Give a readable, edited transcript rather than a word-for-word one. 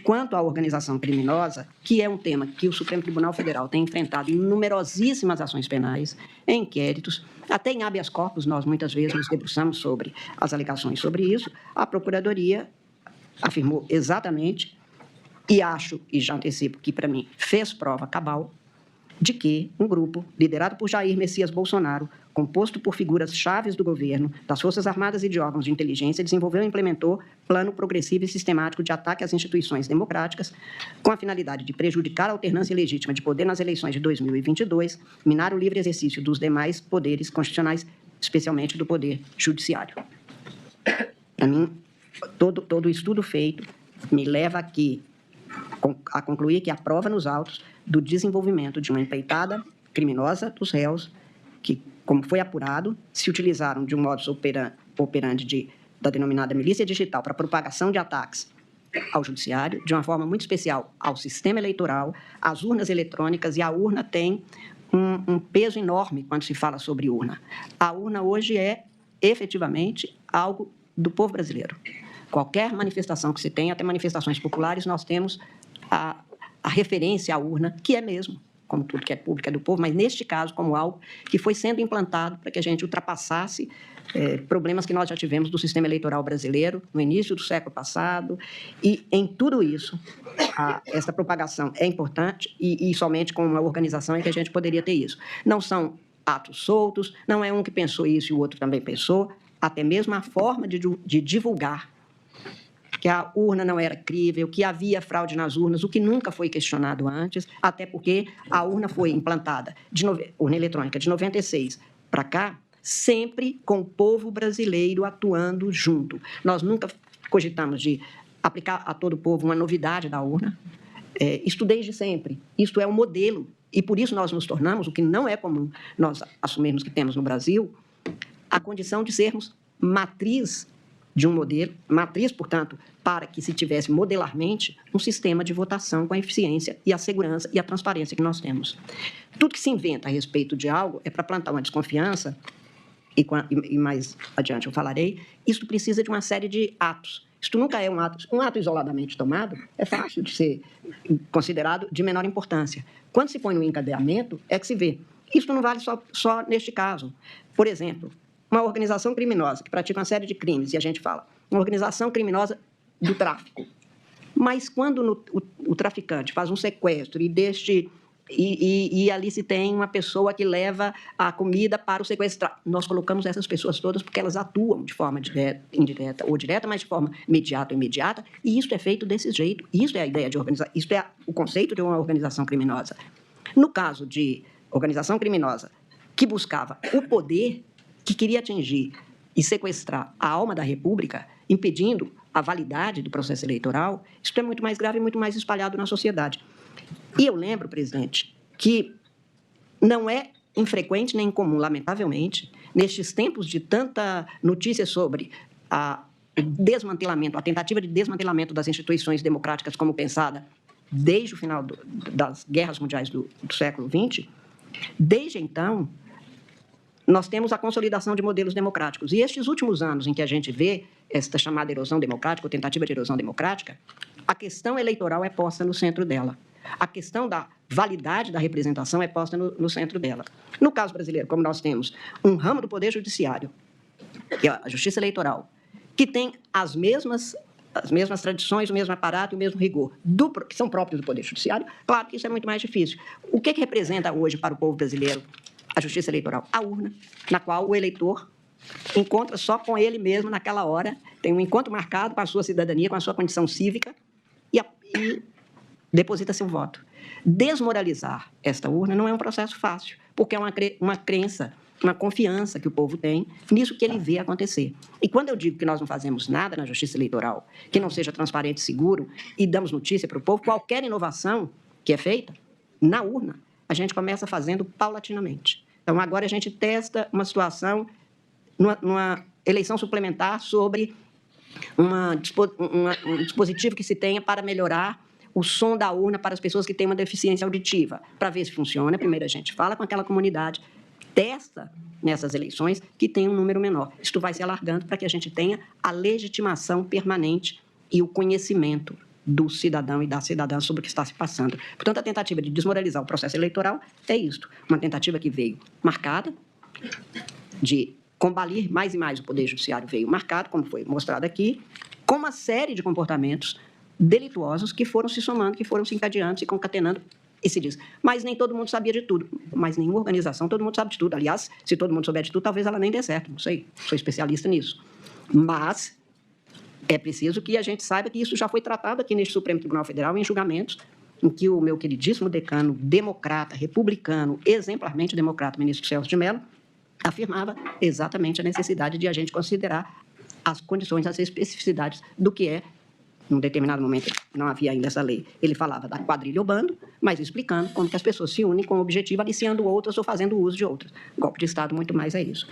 quanto à organização criminosa, que é um tema que o Supremo Tribunal Federal tem enfrentado em numerosíssimas ações penais, em inquéritos, até em habeas corpus, nós muitas vezes nos debruçamos sobre as alegações sobre isso, a Procuradoria afirmou exatamente, e acho, e já antecipo que, para mim, fez prova cabal, de que um grupo liderado por Jair Messias Bolsonaro, composto por figuras chaves do governo, das Forças Armadas e de órgãos de inteligência, desenvolveu e implementou plano progressivo e sistemático de ataque às instituições democráticas, com a finalidade de prejudicar a alternância legítima de poder nas eleições de 2022, minar o livre exercício dos demais poderes constitucionais, especialmente do poder judiciário. Para mim, todo o estudo feito me leva aqui a concluir que há prova nos autos do desenvolvimento de uma empreitada criminosa dos réus, que, como foi apurado, se utilizaram de um modus operandi da denominada milícia digital para propagação de ataques ao judiciário, de uma forma muito especial ao sistema eleitoral, às urnas eletrônicas, e a urna tem um peso enorme quando se fala sobre urna. A urna hoje é, efetivamente, algo do povo brasileiro. Qualquer manifestação que se tenha, até manifestações populares, nós temos a referência à urna, que é mesmo, como tudo que é público é do povo, mas neste caso como algo que foi sendo implantado para que a gente ultrapassasse problemas que nós já tivemos do sistema eleitoral brasileiro no início do século passado, e em tudo isso, essa propagação é importante e somente com uma organização é que a gente poderia ter isso. Não são atos soltos, não é um que pensou isso e o outro também pensou, até mesmo a forma de divulgar que a urna não era crível, que havia fraude nas urnas, o que nunca foi questionado antes, até porque a urna foi implantada, urna eletrônica, de 96 para cá, sempre com o povo brasileiro atuando junto. Nós nunca cogitamos de aplicar a todo o povo uma novidade da urna, isto desde sempre, isto é um modelo, e por isso nós nos tornamos, o que não é comum nós assumirmos que temos no Brasil, a condição de sermos matriz de um modelo, matriz, portanto, para que se tivesse modelarmente um sistema de votação com a eficiência e a segurança e a transparência que nós temos. Tudo que se inventa a respeito de algo é para plantar uma desconfiança, e mais adiante eu falarei, isso precisa de uma série de atos. Isto nunca é um ato isoladamente tomado, é fácil de ser considerado de menor importância. Quando se põe no encadeamento, é que se vê. Isso não vale só neste caso. Por exemplo, uma organização criminosa que pratica uma série de crimes, e a gente fala, uma organização criminosa do tráfico. Mas quando o traficante faz um sequestro e ali se tem uma pessoa que leva a comida para o sequestrado, nós colocamos essas pessoas todas porque elas atuam de forma indireta ou direta, mas de forma imediata ou imediata, e isso é feito desse jeito. Isso é a ideia de organização, isso é o conceito de uma organização criminosa. No caso de organização criminosa que buscava o poder, que queria atingir e sequestrar a alma da República, impedindo a validade do processo eleitoral, isso é muito mais grave e muito mais espalhado na sociedade. E eu lembro, presidente, que não é infrequente nem incomum, lamentavelmente, nestes tempos de tanta notícia sobre o desmantelamento, a tentativa de desmantelamento das instituições democráticas como pensada desde o final das guerras mundiais do século XX, desde então, nós temos a consolidação de modelos democráticos. E estes últimos anos em que a gente vê esta chamada erosão democrática, ou tentativa de erosão democrática, a questão eleitoral é posta no centro dela. A questão da validade da representação é posta no centro dela. No caso brasileiro, como nós temos um ramo do Poder Judiciário, que é a Justiça Eleitoral, que tem as mesmas tradições, o mesmo aparato e o mesmo rigor, que são próprios do Poder Judiciário, claro que isso é muito mais difícil. O que representa hoje para o povo brasileiro a Justiça Eleitoral? A urna, na qual o eleitor encontra só com ele mesmo naquela hora, tem um encontro marcado com a sua cidadania, com a sua condição cívica, e deposita seu voto. Desmoralizar esta urna não é um processo fácil, porque é uma crença, uma confiança que o povo tem nisso que ele vê acontecer. E quando eu digo que nós não fazemos nada na Justiça Eleitoral que não seja transparente e seguro e damos notícia para o povo, qualquer inovação que é feita na urna, a gente começa fazendo paulatinamente. Então, agora a gente testa uma situação numa eleição suplementar sobre um dispositivo que se tenha para melhorar o som da urna para as pessoas que têm uma deficiência auditiva, para ver se funciona. Primeiro a gente fala com aquela comunidade, testa nessas eleições que tem um número menor. Isto vai se alargando para que a gente tenha a legitimação permanente e o conhecimento do cidadão e da cidadã sobre o que está se passando. Portanto, a tentativa de desmoralizar o processo eleitoral é isto, uma tentativa que veio marcada de combalir mais e mais o Poder Judiciário, veio marcado, como foi mostrado aqui, com uma série de comportamentos delituosos que foram se somando, que foram se encadeando, se concatenando, e se diz, mas nem todo mundo sabia de tudo, mas nenhuma organização, todo mundo sabe de tudo. Aliás, se todo mundo souber de tudo, talvez ela nem dê certo, não sei, sou especialista nisso. Mas é preciso que a gente saiba que isso já foi tratado aqui neste Supremo Tribunal Federal em julgamentos em que o meu queridíssimo decano, democrata, republicano, exemplarmente democrata, ministro Celso de Mello, afirmava exatamente a necessidade de a gente considerar as condições, as especificidades do que é, num determinado momento, não havia ainda essa lei, ele falava da quadrilha ou bando, mas explicando como que as pessoas se unem com o objetivo, aliciando outras ou fazendo uso de outras. Golpe de Estado, muito mais é isso.